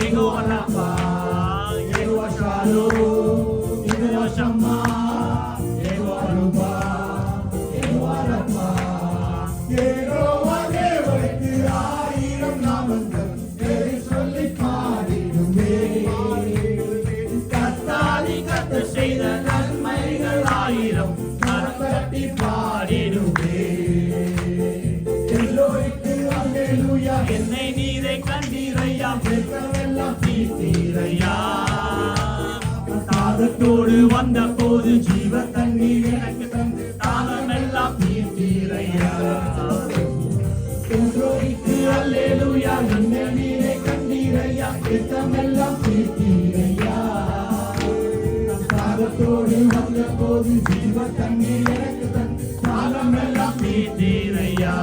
Yehova Rafa, Yehova Shalom, Yehova Shammah, Yehova Ruba, Yehova Rafa, Yehova தேவனுக்கு ஆயிரம் நாமங்கள் எதை சொல்லி பாடிடுமே. கர்த்தாதி கர்த்தர் செய்த நன்மைகள் ஆயிரம் கரம் தட்டி பாடிடுமே. எல்லோருக்கு அல்லேலூயா, என்னை நீரை கண்டீரையா, வெட்கமெல்லாம் தீர்த்தீரையா. தாகத்தோடு வந்த போது ஜீவ தண்ணீர் எனக்கு தந்து தாகமெல்லாம் தீர்த்தீரையா. எல்லோருக்கு அல்லேலூயா, என்னை நீரை கண்டீரையா, வெட்கமெல்லாம் தீர்த்தீரையா. தாகத்தோடு வந்த போது ஜீவ தண்ணீர் எனக்கு தந்து தாகமெல்லாம் தீர்த்தீரையா.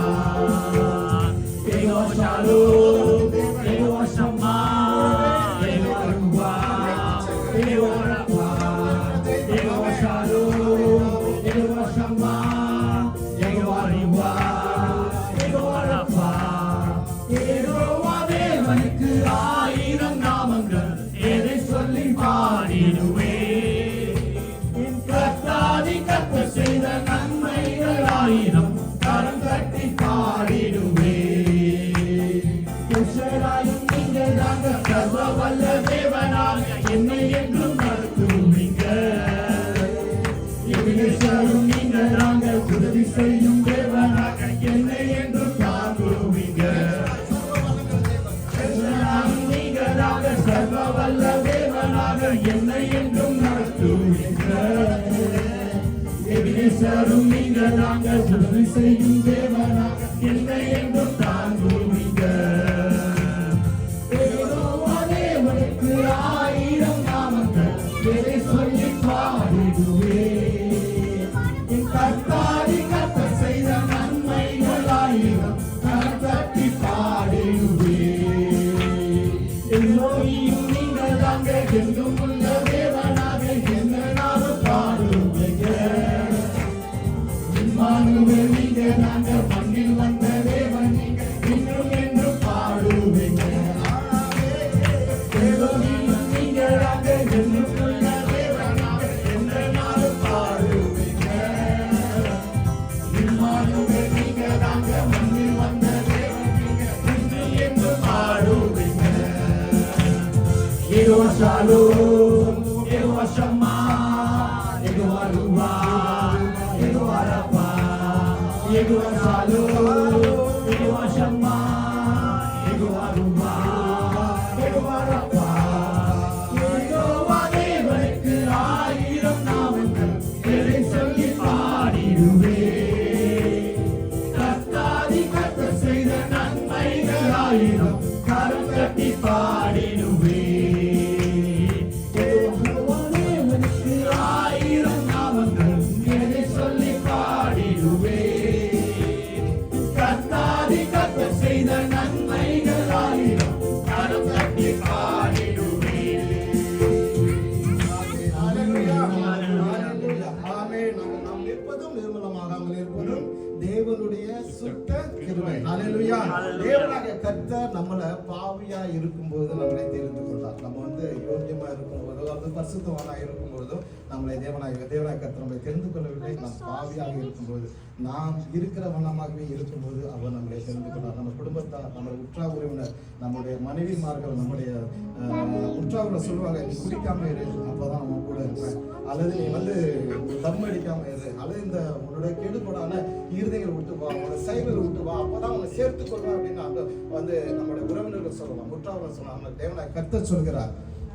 Yehova Shalom, Yehova Shammah, Yehova Ruba, Yehova Rafa, Yehova Shalom, Yehova Shammah, Yehova Ruba, Yehova Rafa. Yehova தேவனுக்கு ஆயிரம் நாமங்கள் எதை சொல்லி பாடிடுவே. கர்த்தாதி கர்த்தர் செய்த நன்மைகள் ஆயிரம் கரம் தட்டி பாடிடுவே. சர்வ வல்ல தேவனாக என்னை என்றும் நடத்துவீங்க. எபினேசரும் நீங்க நாங்கள் உதவி செய்யும் தேவனாக என்னை என்றும் தாங்குவீங்க. நீங்க நாங்கள் சர்வ வல்ல தேவனாக என்னை என்றும் நடத்துவீங்க. எபினேசரும் நீங்க நாங்கள் உதவி செய்யும் தேவனாக என்னை என்றும் தாங்குவீங்க. ஆயிரம் நாமங்கள் எதை சொல்லி பாடிடுவே. கர்த்தாதி கர்த்தர் செய்த நன்மைகள் ஆயிரம் கரம் தட்டி பாடிடுவே. எல்லோரையும் நீங்கள் தாங்க என்றும் உள்ள தேவனாக என்ன நானும் பாடுவீங்க. இம்மானுவேல் நீங்க நாங்க மண்ணில் வந்த தேவன் நீங்க இன்னும் என்று பாடுவீங்க. Yehova Shalom, Yehova Shammah, Yehova Ruba, Yehova Rafa, Yehova Shalom, Yehova Shammah, Yehova Ruba, Yehova Rafa. Yehova தேவனுக்கு ஆயிரம் நாமங்கள் எதை சொல்லி பாடிடுவே. கர்த்தாதி கர்த்தர் செய்த நன்மைகள் ஆயிரம் கரம் தட்டி பாடிடுவே. ஆயிரம் நாமங்கள் எதை சொல்லி பாடிடுவே. கர்த்தாதி கர்த்தர் செய்த நன்மைகள் ஆயிரம் கரம் தட்டி பாடிடுவே. நாம் நிற்பதும் நிர்மலமாகாமல் இருப்பதும் தேவனுடைய சுத்த கிருபை. ஹல்லேலூயா. தேவனாகிய கர்த்தர் நம்மளை பாவியா இருக்கும்போது நம்மளை தெரிந்து கொண்டார். நம்ம யோக்கியமா இருக்கும்போதோ அது பரிசுத்தவானா இருக்கும்போதோ நம்மளை தேவனாகிய கர்த்தர் நம்மளை தெரிந்து கொள்ளவில்லை. நாம் பாவியாக இருக்கும்போது, நாம் இருக்கிற வண்ணமாகவே இருக்கும்போது அவர் நம்மளை தெரிந்து கொண்டார். நம்ம குடும்பத்தார், நம்முடைய உற்றார் உறவினர், நம்முடைய மனைவிமார்கள், நம்முடைய உற்றார்கள் சொல்லுவாங்க, நீ குடிக்காம இரு, அப்பதான் நம்ம கூட இருப்பேன், அல்லது நீ தம் அடிக்காம இரு, அல்லது இந்த உன்னுடைய கெடுபடான இருதயங்களை விட்டு வா, உன்னோட சைவரை விட்டு வா, அப்பதான் உன்னை சேர்த்துக் கொள்வேன் அப்படின்னு நம்முடைய உறவினர்கள் சொல்லலாம், உற்றார்கள் சொல்லலாம். நம்ம தேவனாய் கர்த்தர் சொல்கிறார்,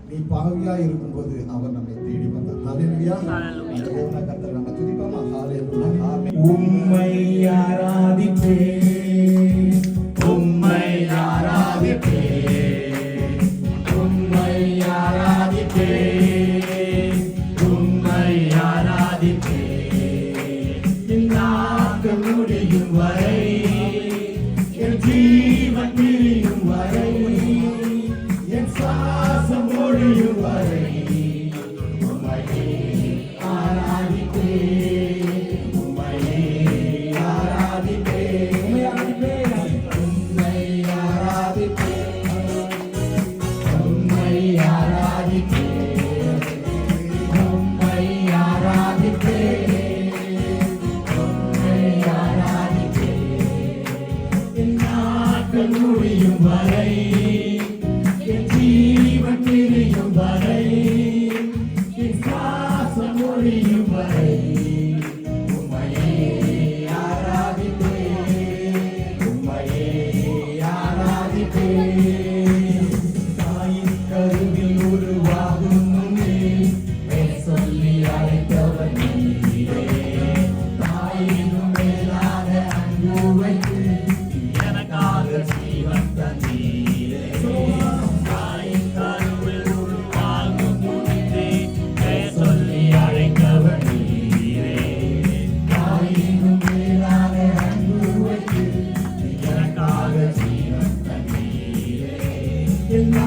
நீ பாவியா இருக்கும்போது அவர் நம்மை தேடி வந்தார். ஹல்லேலூயா. தேவனாய் கர்த்தர் நம்ம துதிப்போமா? ஹல்லேலூயா. உம்மை ஆராதிப்பேன், உம்மை ஆராதிப்பேன், உம்மை ஆராதிப்பேன், உம்மை ஆராதிப்பேன். என் நாட்கள் முடியும் வரை, என் ஜீவன் பிரியும் வரை, என் சுவாசம் ஒழியும் வரை உம்மையே ஆராதிப்பேன், உம்மையே ஆராதிப்பேன்.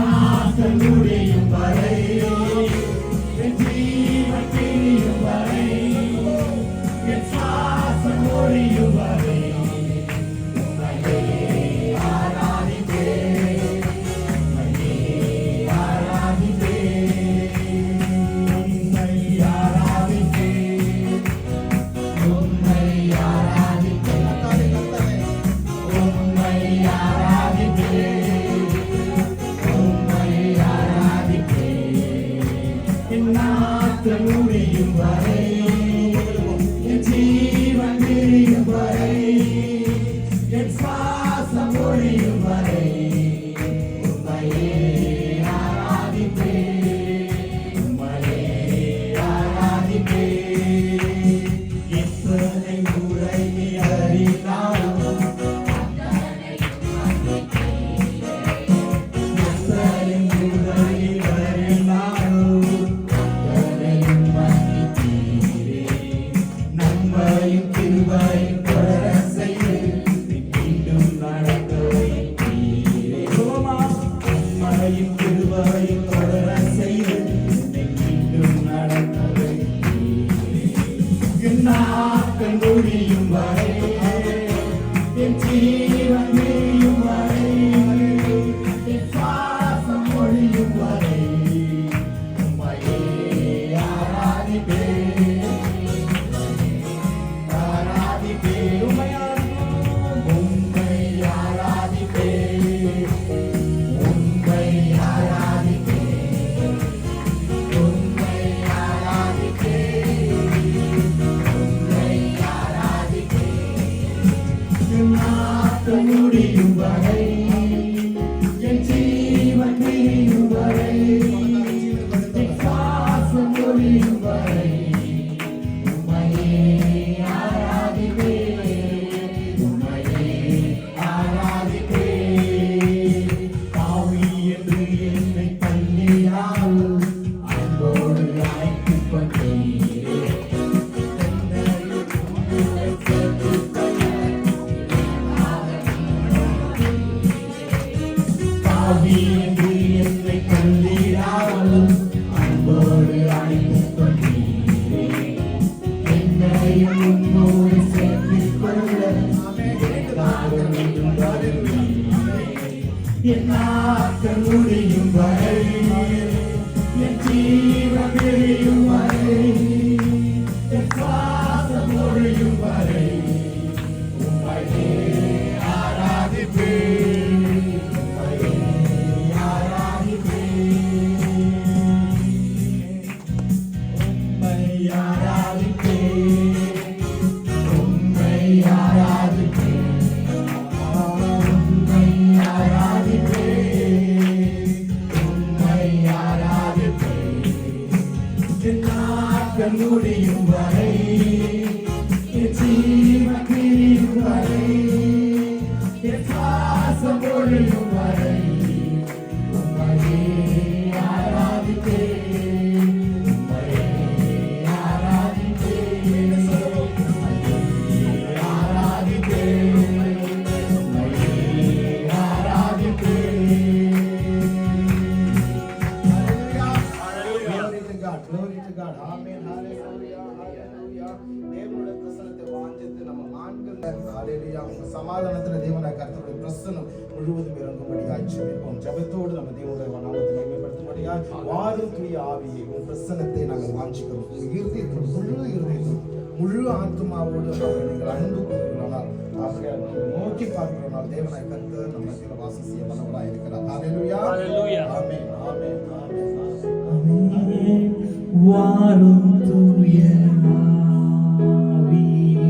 நாட்கள் முடியும் வரை என் ஜீவன் பிரியும் வரை என் சுவாசம் ஒழியும் வரை உம்மையே ஆராதிப்பேன், உம்மையே ஆராதிப்பேன், உம்மை ஆராதிப்பேன், உம்மை ஆராதிப்பேன், உம்மை ஆராதிப்பேன், உம்மை ஆராதிப்பேன். என் நாட்கள் முடியும் வரை என் ஜீவன் பிரியும் வரை என் சுவாசம் ஒழியும் வரை உம்மையே ஆராதிப்பேன், உம்மையே ஆராதிப்பேன். எத்தனை முறை நீ அறிந்தாலும் எத்தனை முறை நீ அறிந்தாலும் அத்தனையும் மன்னித்தீரே. நன்மையும் கிருபையும் தொடர செய்து மீண்டும் நடக்க வைத்தீரே. நன்மையும் கிருபையும் தொடர செய்து மீண்டும் நடக்க வைத்தீரே. என் நாட்கள் முடியும் வரை என் ஜீவன் முடியும் வரை என் சுவாசம் ஒழியும் வரை உம்மையே ஆராதிப்பேன், ஆராதிப்பேன், உம்மை ஆராதிப்பேன், உம்மை ஆராதிப்பேன், உம்மை ஆராதிப்பேன், உம்மை ஆராதிப்பேன். என் நாட்கள் முடியும் வரை என் ஜீவன் பிரியும் வரை என் சுவாசம் ஒழியும் வரை உம்மையே ஆராதிப்பேன், உம்மையே ஆராதிப்பேன். பாவி என்று என்னை தள்ளினாலும் அன்போடு அழைத்துக் கொண்டீரே. என்னையும் உம்முடைய சேர்த்துக் கொள்ள பாவி என்று என்னை தள்ளினாலும் அன்போடு அழைத்துக் கொண்டீரே. என்னையும் உம்மோடு சேர்த்துக் கொள்ள என் நாட்கள் முடியும் வரை என் ஜீவன் பிரியும் வரை என் சுவாசம் ஒழியும் வரை உம்மையே ஆராதிப்பேன், உம்மையே ஆராதிப்பேன், உம்மை ஆராதிப்பேன், உம்மை ஆராதிப்பேன், உம்மை ஆராதிப்பேன், உம்மை ஆராதிப்பேன். என் நாட்கள் முடியும் வரை என் ஜீவன் பிரியும் வரை என் சுவாசம் ஒழியும் வரை உம்மையே ஆராதிப்பேன், உம்மையே ஆராதிப்பேன், உம்மையே ஆராதிப்பேன், உம்மையே ஆராதிப்பேன். Glory to God, glory to God. Amen. Hallelujah, hallelujah. தேவனுடைய பிரசன்னத்தை வாஞ்சித்து நம்ம ஆண்கள் ஹalleluya உங்க சமாதானத்துல தேவனாய் கர்த்தருடைய பிரசன்னம் முழுவதும் இறங்கும்படியாய் ஜெபிப்போம். ஜெபத்தோடு நம்ம தேவனுடைய நாமத்தை மகிமைப்படுத்தும்படியாய் வாரும் தூய ஆவியே உங்க பிரசன்னத்தை நாங்கள் வாஞ்சிக்கிறோம். உங்க இருதயத்தில் முழு ஆத்மாவோடு நீங்கள் அன்பு கூறுகிறோம். அப்படியே நோக்கி பார்க்கிறோம். தேவனாய் கர்த்தர் நம்ம மத்தியில வாசம் செய்ய வல்லவராய் இருக்கிறார். ஹalleluya, Hallelujah. ஆமென், ஆமென், ஆமென். வாரும் தூய ஆவியே,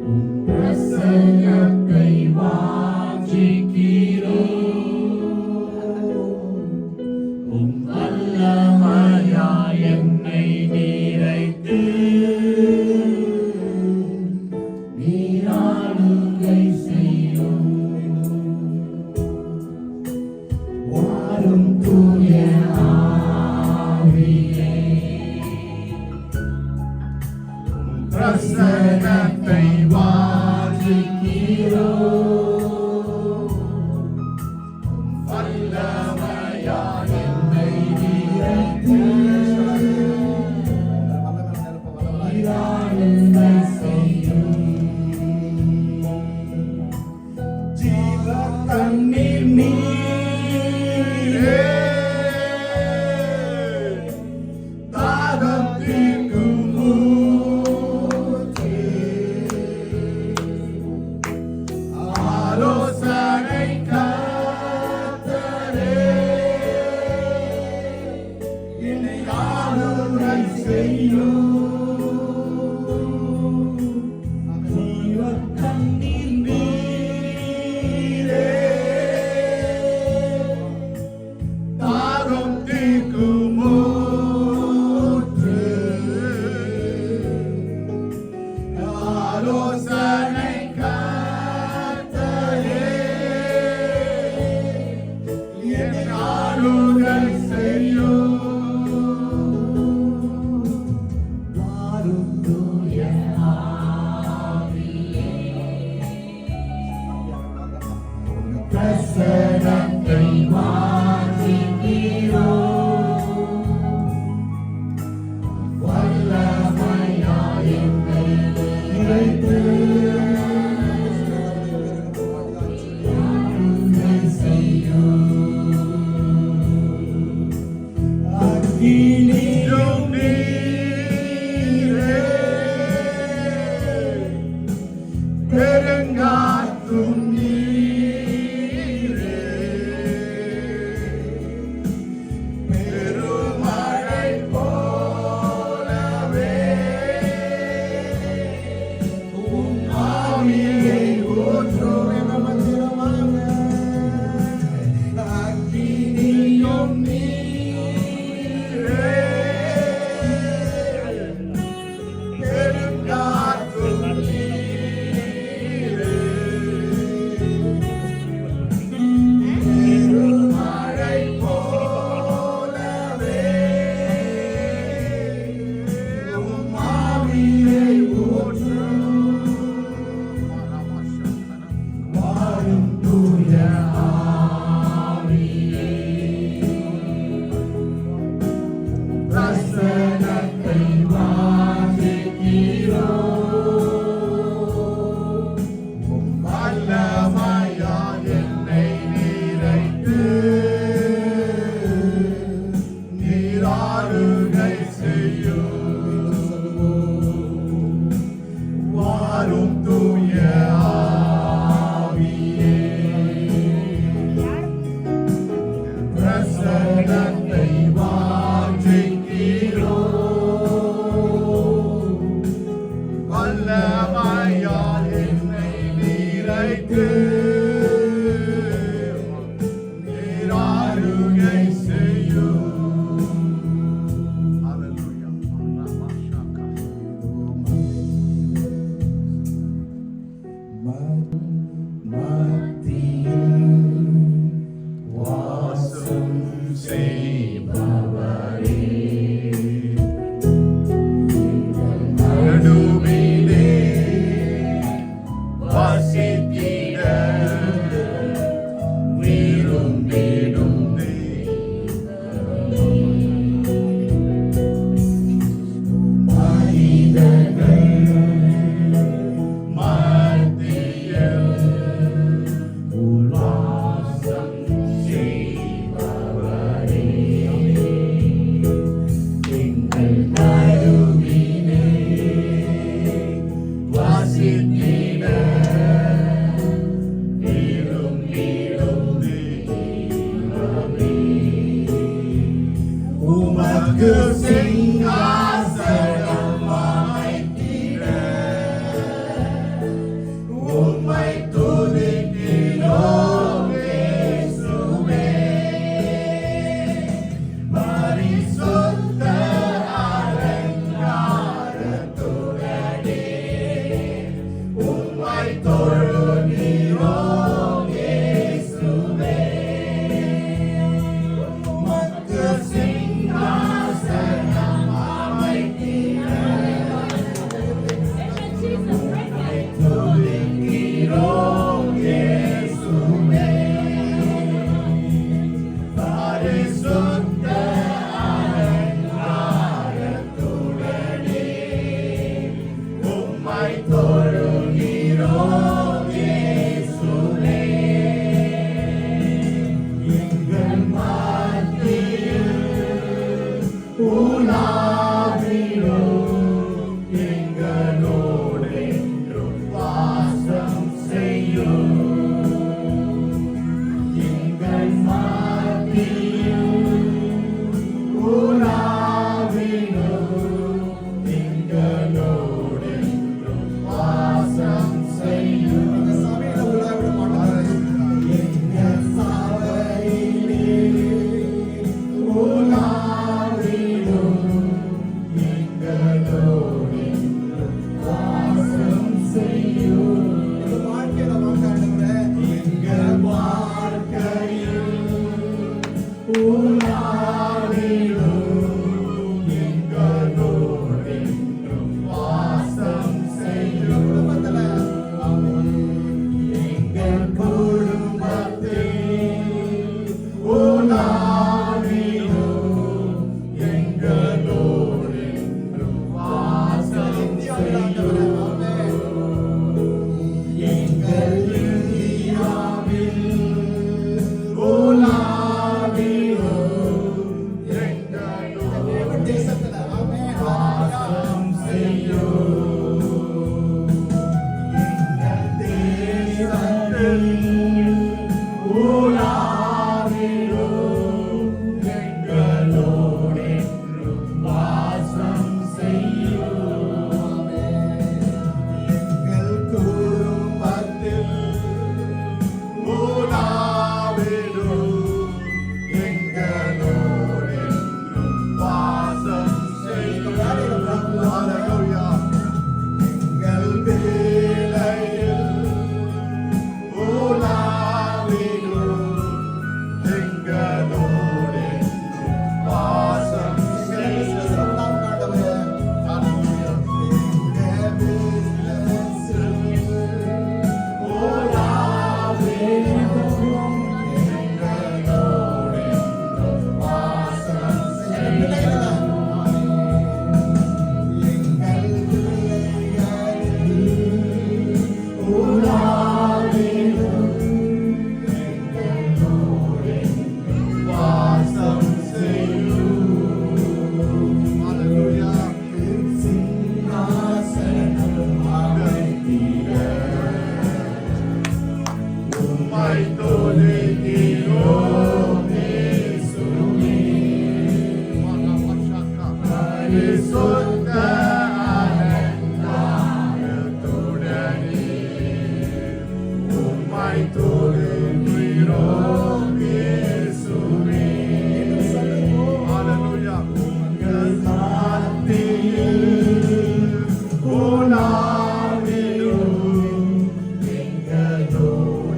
உம் பிரசன்னத்தை வாஞ்சிக்கிறோம். உம் வல்லமையாய் என்னை நிறைத்து நீர் ஆளுகை செய்யும். கண்ணீர் நீரே தாகம் தீர்க்கும் ஊற்றே. ஆலோசனை கர்த்தரே என்னை ஆளுகை செய்யும். பிரசனத்தை வாஞ்சிக்கிறோ வல்லமையாய் என்னை நிறைத்து ஆளுகை செய்யும். அக்கினியும் நீரே பெருங்காற்றும் நீரே எங்களோடென்றும் வாசம் செய்யும். எங்கள் குடும்பத்தில் உலாவிடும் எங்களோடென்றும் வாசம் செய்யும். Hallelujah. எங்கள் வேளையில் உலாவிடும் எங்களோடென்றும் வாசம் செய்யும். Hallelujah. எங்கள் வேளையில் உலாவிடும் எங்களோடென்றும் வாசம் செய்யும். எங்கள் வேளையில் உலாவிடும் எங்களோடென்றும் வாசம் செய்யும். Hallelujah. சிங்காசனம் அமைத்திட உம்மை தொழுகிறோம் இயேசுவே. பரிசுத்த அலங்காரத்துடனே உம்மை தொழுகிறோம் இயேசுவே. Hallelujah. உங்கள் மத்தியில் உலாவிடும் எங்களோடென்றும்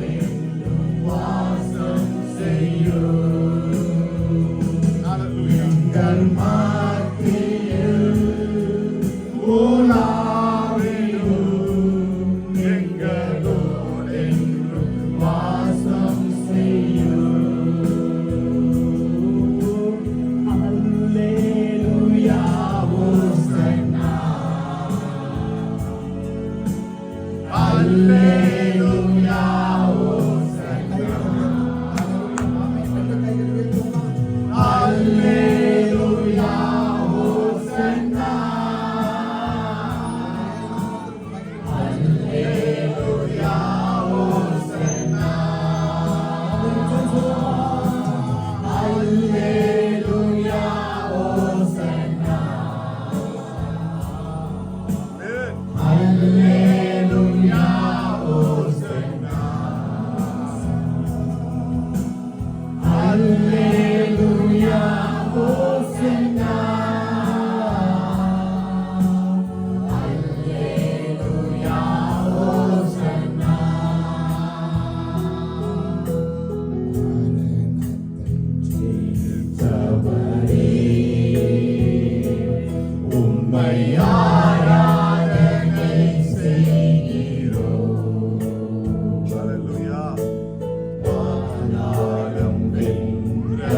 வாசம் செய்யும். Hallelujah. எங்கள் மத்தியில் உலாவிடும் எங்களோடென்றும் வாசம் செய்யும். அல்லேலூயா ஹோசன்னா. அல்லேலூயா ஹோசன்னா. அல்லேலூயா ஹோசன்னா. அல்லேலூயா ஹோசன்னா. அல்லேலூயா ஹோசன்னா. அல்லேலூயா ஹோசன்னா. அல்லேலூயா ஹோசன்னா. அல்லேலூயா ஹோசன்னா. ஜெயித்தவரே, உம்மை ஆராதனை செய்கிறோம். Hallelujah. பாதாளம் வென்ற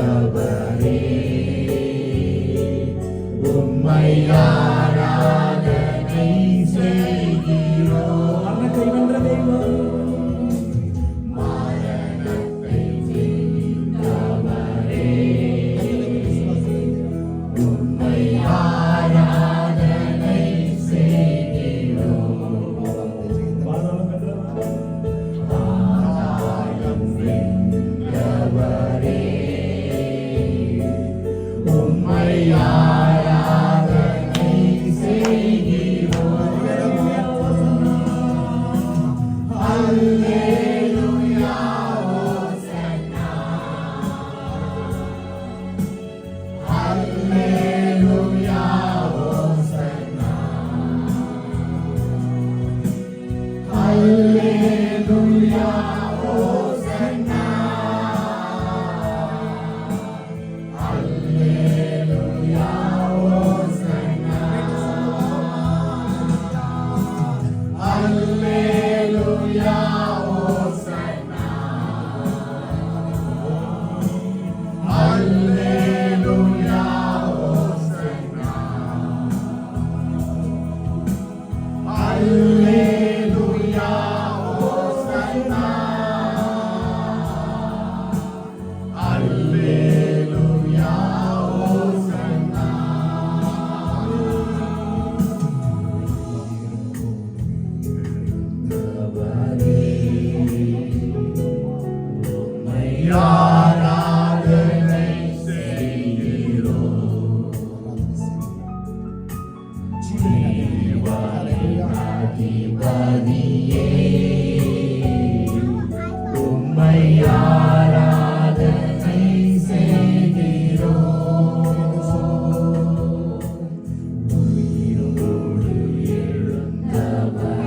ஆராதனை செய்கிறோம். ஜீவாதிபதியே, உம்மை ஆராதனை செய்கிறோம். உயிரோடு எழுந்தவரே,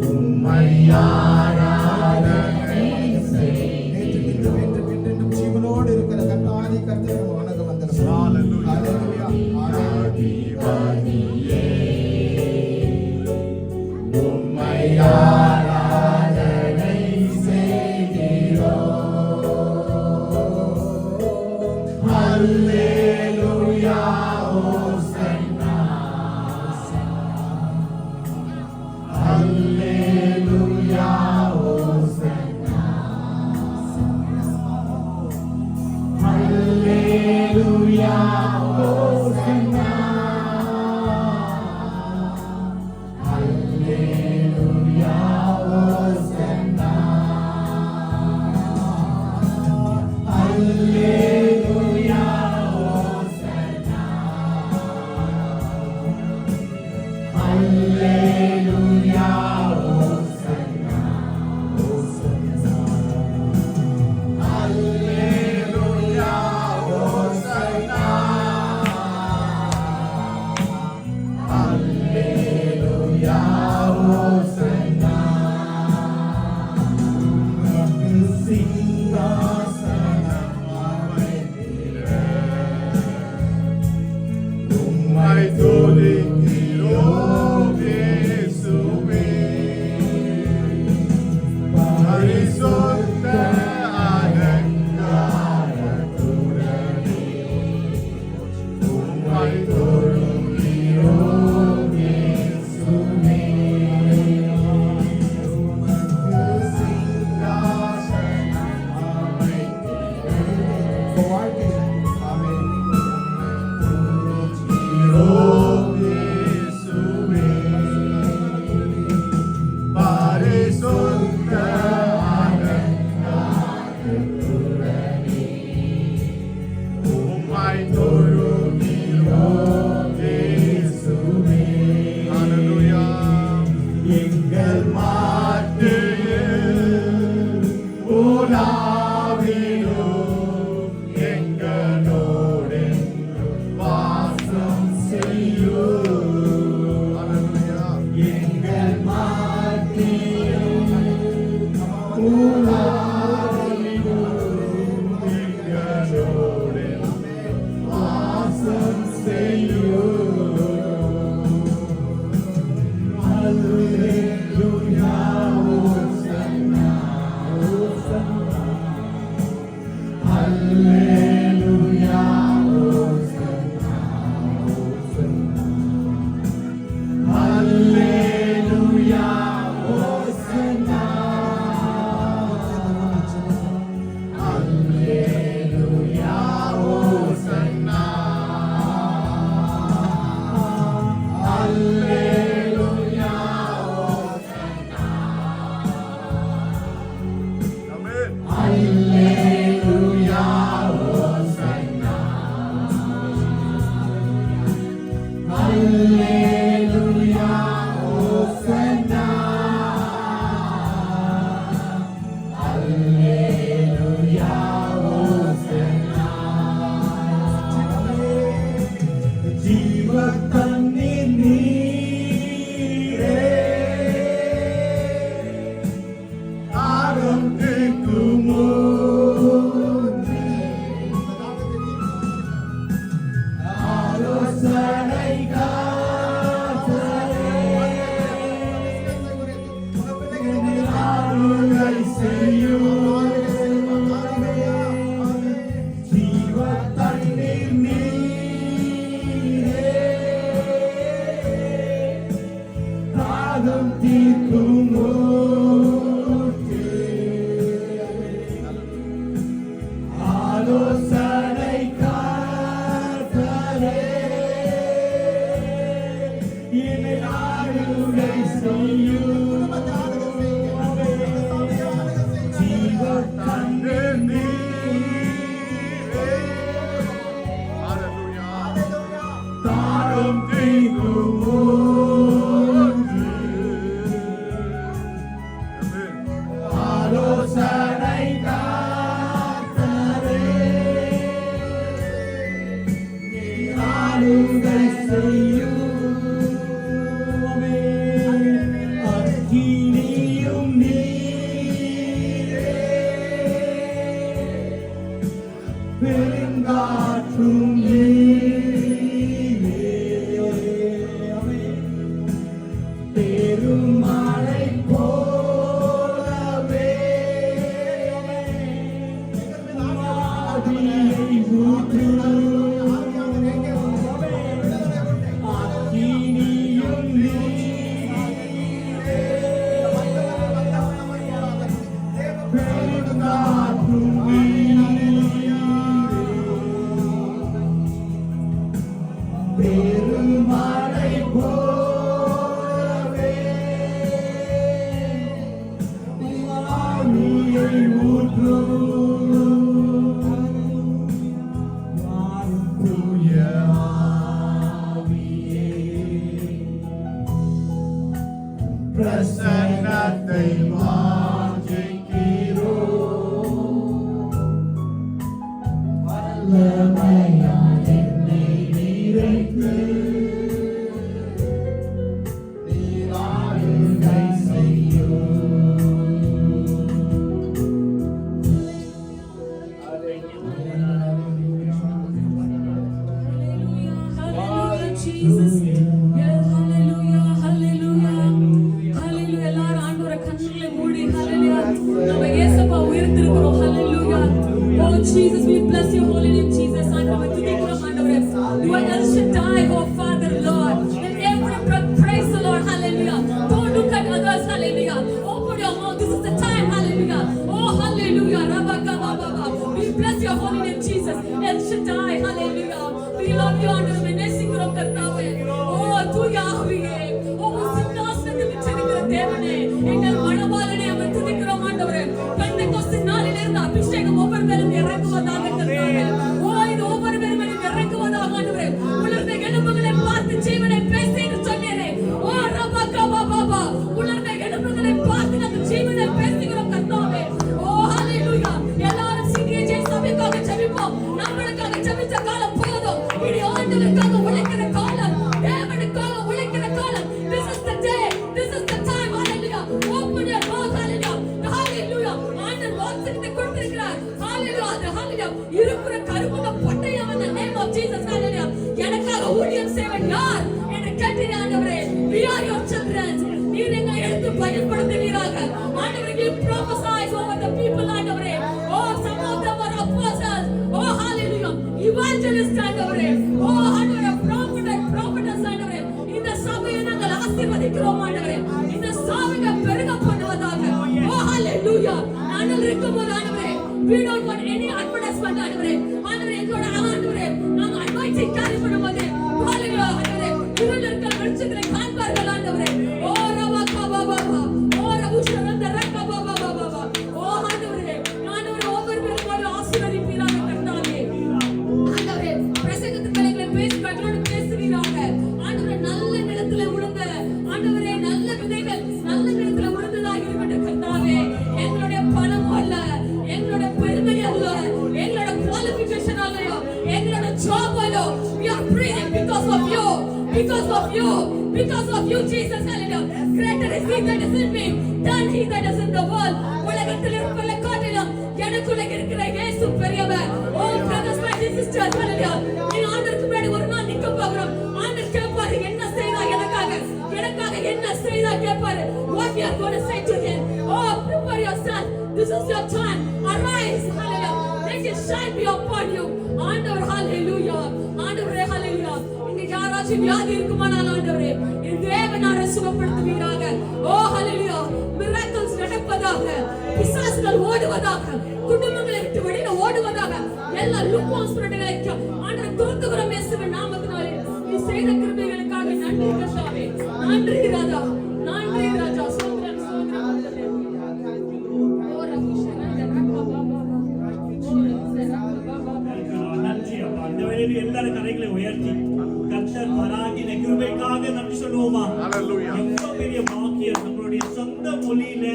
உம்மை ஆராதனை செய்கிறோம். மீண்டும் ஜீவனோடு இருக்கிற கர்த்தாதி கர்த்தரை வணங்க வந்திருக்கிறோம். ஹalleluya. ஜீவாதிபதியே, உம்மை ஆராதனை செய்கிறோம். அல்லேலூயா, ஹோசன்னா. அல்லேலூயா, ஹோசன்னா. அல்லேலூயா, ஹோசன்னா. அல்லேலூயா, ஹோசன்னா. அல்லேலூயா, ஹோசன்னா. அல்லேலூயா, ஹோசன்னா. அல்லேலூயா, ஹோசன்னா. அல்லேலூயா, ஹோசன்னா. சிங்காசனம் அமைத்திட உம்மை துதிக்கிறோம் இயேசுவே. பரிசுத்த அலங்காரத்துடனே உம்மை தொழுகிறோம் இயேசுவே. சிங்காசனம் அமைத்திட துதிக்கிறோம் இயேசுவே. பரிசுத்த அலங்காரத்துடனே உம்மை தொழுகிறோம் இயேசுவே. ஹalleluya. எங்கள் மத்தியில் உலாவிடும் எங்களோடு வாசம் செய்யும். ஹalleluya. எங்கள் மத்தியில் உலாவிடும் எங்களோடு வாசம் செய்யும். அல்லேலூயா, ஹோசன்னா. அல்லேலூயா, ஹோசன்னா. அல்லேலூயா, ஹோசன்னா. அல்லேலூயா, ஹோசன்னா. அல்லேலூயா, ஹோசன்னா. ஆமென். அல்லேலூயா, ஹோசன்னா. அல்லேலூயா, ஹோசன்னா. அல்லேலூயா, ஹோசன்னா. ஜீவத்தண்ணீர் நீரே, தாகம் தீர்க்குமோ காத்தரே நீர் ஆளுகை செய்யும் அக்கினியும் நீரே பெருங்காற்றும் நீரே பெருமழை போலவே ஆவியை ஊற்றும் அக்கினியும் நீரே பெருங்காற்றும் பெருமழை போலவே ஆவியை ஊற்றும் தூய ஆவியே பிரசன்னத்தை வாஞ்சிக்கிறோம் வல்லமையால் என்னை நிறைத்து நீர் ஆளுகை செய்யும் Hallelujah, Jesus. Yes, hallelujah, hallelujah. Hallelujah. எல்லாரும் ஆண்டவரை கண்களை மூடி hallelujah. நம்ம இயேசுவை உயர்த்திருக்கிறோம் hallelujah. Oh Jesus, we bless your holy name Jesus. ஆண்டவரை துதிக்கிறோம் ஆண்டவரே. You are El Shaddai, oh Father Lord. And every praise the Lord hallelujah. Don't look at others hallelujah. Open your mouth. This is the time hallelujah. Oh hallelujah. Rabakababa. We bless your holy name Jesus. El Shaddai hallelujah. We love you ஆண்டவரே. நேசிக்கிறோம் கர்த்தாவே. Oh தூய ஆவியே. Oh சிங்காசனத்தில் வீற்றிருக்கிற தேவனே. எங்கள் மனவாளனே உம்மை துதிக்கிறோம் ஆண்டவரே. பெந்தெக்கோஸ்து நாளிலிருந்து அபிஷேகம் ஒவ்வொரு மேலும் இறங்குவதாக கர்த்தாவே. Oh இது ஒவ்வொரு மேலும் இறங்குவதாக ஆண்டவரே. உலர்ந்த எலும்புகளை பார்த்து ஜீவனை பேசி என்று சொன்னீரே. Oh ரபகபபா. உலர்ந்த எலும்புகளை பார்த்து நாங்கள் ஜீவனை பேசுகிறோம் கர்த்தாவே. Oh hallelujah. எல்லாரும் CDJ சபைக்காக ஜெபிப்போம். நம்மளுக்காக ஜெபிச்ச காலம் போதும். இனி ஆண்டவருக்காக உழைக்கிற காலம். தேவனுக்காக உழைக்கிற காலம். This is the day. This is the time. Hallelujah. Open your mouth. Hallelujah. Hallelujah. ஆண்டவர் வாசகத்தை கொடுத்திருக்கிறார். Hallelujah. Hallelujah. இருக்கிற கருமுக பட்டயம் in the name of Jesus. Hallelujah. எனக்காக ஊழியம் செய்வன் யார் என்று கேட்டீங்க ஆண்டவரே. We are your children. நீர் எங்களை எடுத்து பயன்படுத்துவீராக. ஆண்டவரே, you prophesize over the people ஆண்டவரே. Oh, some of them are apostles. Oh, hallelujah. Evangelists ஆண்டவரே. Oh, ஆண்டவரே, prophetess ஆண்டவரே. இந்த சபையை நாங்கள் ஆசீர்வதிக்கிறோம் ஆண்டவரே. இந்த சபையை பெருக பண்ணுவதாக. Oh, hallelujah. நாங்கள் இருக்கும்போது ஆண்டவரே, we don't want any advertisement ஆண்டவரே. ஆண்டவரே, எங்களோட ஆண்டவரே, நாங்கள் anointing carry பண்ணும்போது hallelujah ஆண்டவரே, இருள் இருக்கிற வெளிச்சத்தை காண்பார்கள் ஆண்டவரே. Oh, ரபகபபா. Oh, ரபுஷரந்த ரக்கபபபபா. Oh, ஆண்டவரே, ஒவ்வொரு பேரும் ஆசீர்வதிப்பீராக கர்த்தாவே. ஆண்டவரே, பிரசங்கத்துக்கு எங்களை பேசுகிறவர்களோடு பேசுவீராக. ஆண்டவரே, நல்ல நிலத்துல விழுந்த ஆண்டவரே, நல்ல விதைகள் நல்ல நிலத்துல விழுந்ததாக இருக்கட்டும் கர்த்தாவே. எங்களுடைய பணம் அல்ல, எங்களுடைய பெருமை அல்ல, எங்களோட குவாலிஃபிகேஷன் அல்ல, எங்களோட ஜாப் அல்ல. We are breathing because of you. Because of you. Because of you, Jesus. Hallelujah. Greater is he that is in me than he that is in the world. உலகத்தில் இருப்பவர்களை காட்டிலும் எனக்குள்ள இருக்கிற இயேசு பெரியவர். Oh, brothers and sisters. Hallelujah. நீ ஆண்டவருக்கு முன்னாடி ஒரு நாள் நிக்க போகிறோம். ஆண்டவர் கேட்பாரு, என்ன செய்தாய் எனக்காக என்ன செய்தாய் கேட்பாரு. What we are going to say to him. Oh, prepare yourself. This is your time. Arise. Hallelujah. Let his shine be upon you. ஆண்டவர் hallelujah. ஆண்டவரே hallelujah. இங்க யாராச்சும் வியாதி இருக்குமானால் ஆண்டவரே, இந்த தேவனாரை சுகப்படுத்துவீராக. Oh hallelujah. Miracles நடப்பதாக. பிசாசுகள் ஓடுவதாக. குடும்பங்களை விட்டு வெளியில ஓடுவதாக. எல்லா lukewarm ஸ்பிரிட்டுகளை ஆண்டவரே துரத்துகிறோம் இயேசுவின் நாமத்தினாலே. நீ செய்த கிருபைகளுக்காக நன்றி கர்த்தாவே. நன்றி ராஜா. நன்றி ராஜா. சோத்ரம் சோத்ரம். ஓ ரபுஷரந்த ரக்கபபா. ஓ ரபுஷரந்த நன்றி அப்பா. இந்த வேளையில் எல்லாரும் கரைகளை உயர்த்தி கர்த்தர் பாராட்டின கிருபைக்காக நன்றி சொல்லுவோமா? எவ்வளவு பெரிய பாக்கியம். நம்மளுடைய சொந்த மொழியில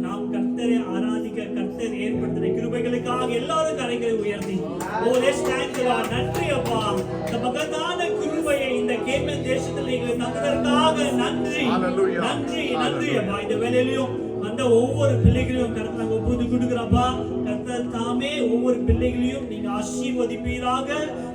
நாம் கர்த்தரை ஆராதிக்க கர்த்தர் ஏற்படுத்தின கிருபைகளுக்காக எல்லாரும் கரைகளை உயர்த்தி நன்றி அப்பா. இந்த மகத்தான கிருபையை இந்த கேமன் தேசத்தில் எங்களுக்கு தந்ததற்காக நன்றி நன்றி நன்றி அப்பா. இந்த வேலையிலும் அந்த ஒவ்வொரு பிள்ளைகளையும் கர்த்தர் நாங்க ஒப்புது கொடுக்கிறப்பா. கர்த்தர் தாமே ஒவ்வொரு பிள்ளைகளையும் நீங்க ஆசீர்வதிப்பீராக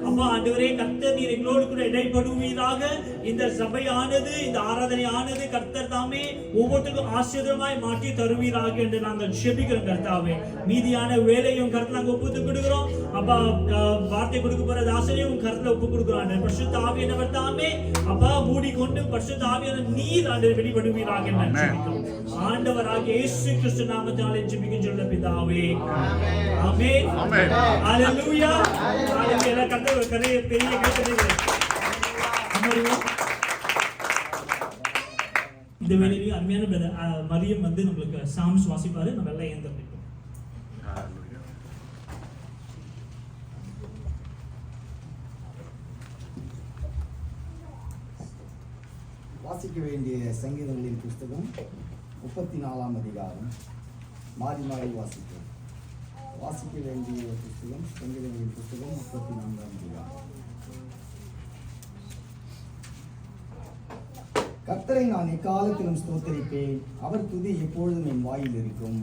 அப்பா. ஆண்டவரே கர்த்தர் நீர் எங்களோடு கூட இடைப்படுவீராக. இந்த சபையானது இந்த ஆராதனை ஆனது கர்த்தர் தாமே ஒவ்வொருத்தருக்கும் ஆசீர்வாதமாய் மாற்றி தருவீராக என்று நாங்கள் ஜெபிக்கிறோம் கர்த்தாவே. மீதியான வேலையும் கர்த்தர் நாங்க ஒப்புது கொடுக்கிறோம் அப்பா. வார்த்தை கொடுக்க போற தாசனையும் கர்த்தர் ஒப்பு கொடுக்கிறோம். பரிசுத்த ஆவியானவர் தாமே அப்பா மூடிக்கொண்டு பரிசுத்த ஆவியானவர் நீர் ஆண்டவர் வெளிப்படுவீராக என்று ஜெபிக்கிறோம். ஆண்டவராகிய இயேசு கிறிஸ்து நாமத்தினாலே ஜெபிக்கின்றோம் பிதாவே. ஆமென் ஆமென் ஹalleluya ஹalleluya. கர்த்தர் ஒரு பெரிய கட்டளை இந்த வேளையில அருமையான மரியம் வந்து நமக்கு சாம்ஸ் வாசிப்பாரு. நம்ம எல்லாம் ஏந்திருப்போம். வாசிக்க வேண்டிய சங்கீதங்களின் புஸ்தகம் 34ஆம் அதிகாரம். மாறி மாறி வாசிக்க வேண்டிய புஸ்தகம் சங்கீதங்களின் புஸ்தகம் 34ஆம் அதிகாரம். கர்த்தரை நான் எக்காலத்திலும் ஸ்தோத்தரிப்பேன், அவர் துதி எப்பொழுதும் என் வாயில் இருக்கும்.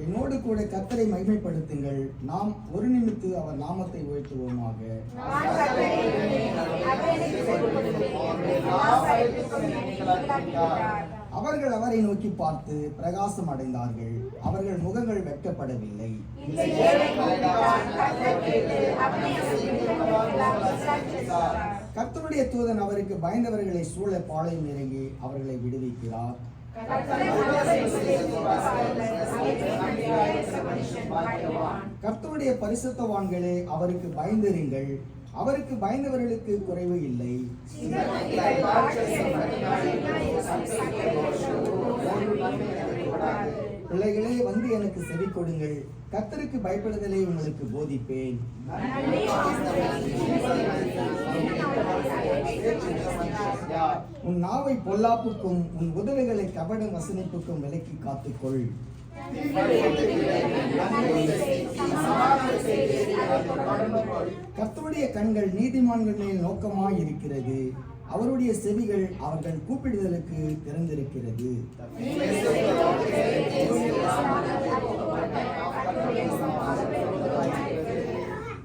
என்னோடு கூட கர்த்தரை மகிமைப்படுத்துங்கள், நாம் ஒரு நிமித்து அவர் நாமத்தை உயர்த்துவோமாக. அவர்கள் அவரை நோக்கி பார்த்து பிரகாசம் அடைந்தார்கள், அவர்கள் முகங்கள் வெட்கப்படவில்லை. கர்த்தருடைய தூதன் அவருக்கு பயந்தவர்களை சூழ பாளையம் இறங்கி அவர்களை விடுவிக்கிறார். கர்த்தருடைய பரிசுத்தவான்களே அவருக்கு பயந்திருங்கள், அவருக்கு பயந்தவர்களுக்கு குறைவு இல்லை. பிள்ளைகளே வந்து எனக்கு செவி கொடுங்கள், கர்த்தருக்கு பயப்படுதலை உங்களுக்கு போதிப்பேன். உன் நாவை பொல்லாப்புக்கும் உன் உதடுகளை கபட வசனிப்புக்கும் விலக்கி காத்துக்கொள். கர்த்தருடைய கண்கள் நீதிமான்கள் மேல் நோக்கமாய் இருக்கிறது, அவருடைய செவிகள் அவர்கள் கூப்பிடுதலுக்கு திறந்திருக்கிறது.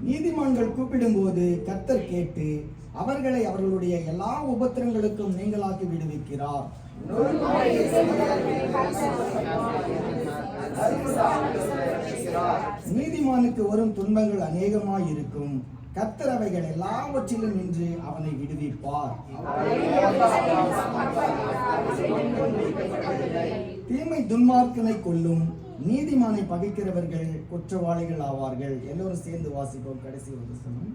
நீதிமான்கள் கூப்பிடும்போது கர்த்தர் கேட்டு அவர்களை அவர்களுடைய எல்லா உபத்திரங்களுக்கும் நீங்களாக்கி விடுவிக்கிறார். நீதிமானுக்கு வரும் துன்பங்கள் அநேகமாய் இருக்கும், கர்த்தர் அவைகள் எல்லாவற்றிலும் நின்று அவனை விடுவிப்பார். தீமை துன்மார்க்கனை கொல்லும், நீதிமானை பகைக்கிறவர்கள் குற்றவாளிகள் ஆவார்கள். எல்லோரும் சேர்ந்து வாசிப்போம். கடைசி ஒரு வசனம்.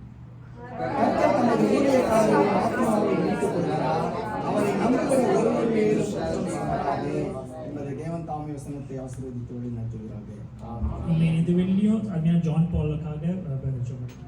கர்த்தர் தமது ஊழியக்காரரின் ஆத்மாவை மீட்டுக் கொள்கிறார், அவரை நம்புகிற ஒருவர் மேலும் குற்றம் சாட்டாது என்பதை தேவன் தாமே வசனத்தை ஆசீர்வதித்து வழி நடத்துகிறார்கள். ஆமென். இந்த வீடியோ அருமையான ஜான் பாலுக்காக சொல்றேன்.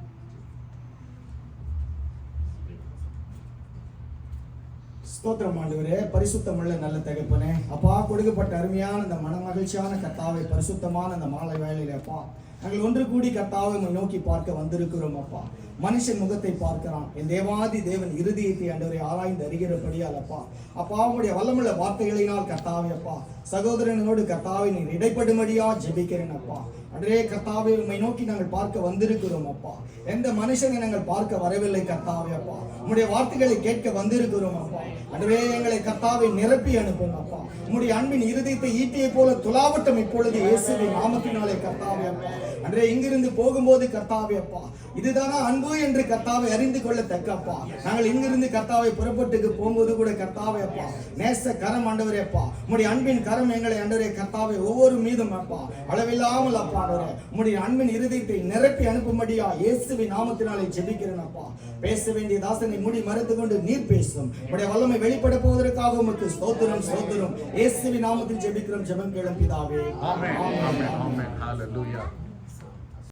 ஸ்தோத்திரம் ஆண்டவரே, பரிசுத்தமுள்ள நல்ல தகப்பனே, அப்பா கொடுக்கப்பட்ட அருமையான இந்த மனமகிழ்ச்சியான கர்த்தாவை பரிசுத்தமான அந்த மாலை வேளையில அப்பா நாங்கள் ஒன்று கூடி கர்த்தாவை நோக்கி பார்க்க வந்திருக்கிறோம். அப்பா மனுஷன் முகத்தை பார்க்கிறான், என் தேவாதி தேவன் இருதயத்தை ஆண்டவரை ஆராய்ந்து அறிகிறபடியால் அப்பா அப்பா உங்களுடைய வல்லமுள்ள வார்த்தைகளினால் கர்த்தாவே அப்பா சகோதரனோடு கர்த்தாவை நீர் இடைப்படும்படியா ஜெபிக்கிறேன். அப்பா அன்றே கர்த்தாவை உம்மை நோக்கி நாங்கள் பார்க்க வந்திருக்கிறோம். அப்பா எந்த மனுஷனை நாங்கள் பார்க்க வரவில்லை கர்த்தாவே அப்பா, உம்முடைய வார்த்தைகளை கேட்க வந்திருக்கிறோம். அப்பா அன்றே எங்களை கர்த்தாவை நிரப்பி அனுப்பும். அப்பா உம்முடைய அன்பின் இருதயத்தை ஈட்டியை போல துலாவட்டம் இப்பொழுது இயேசுவின் நாமத்தினாலே கர்த்தாவே அப்பா அன்றே இங்கிருந்து போகும்போது கர்த்தாவே அப்பா இதுதானா அன்பு என்று கர்த்தாவை அறிந்து கொள்ளத்தக்க அப்பா நாங்கள் இங்கிருந்து கர்த்தாவை புறப்பட்டுக்கு போகும்போது கூட கர்த்தாவே அப்பா நேச கரம் ஆண்டவரே அப்பா உம்முடைய அன்பின் கரம் எங்களை ஆண்டவரே கர்த்தாவை ஒவ்வொரு மீதும் அப்பா அளவில்லாமல் அப்பா ஆண்டவரே உம்முடைய அன்பின் இருதயத்தை நிரப்பி அனுப்பும்படியா இயேசுவின் நாமத்தினாலே ஜெபிக்கிறேன். அப்பா பேச வேண்டிய தாசனை மூடி மறைத்து கொண்டு நீர் பேசும் உம்முடைய வல்லமை வெளிப்பட போவதற்காக உமக்கு ஸ்தோத்திரம் ஸ்தோத்திரம். இயேசுவின் நாமத்தில் ஜெபிக்கிறோம், ஜெபம் கேளும் பிதாவே. ஆமென் ஆமென் ஆமென். ஹalleluya.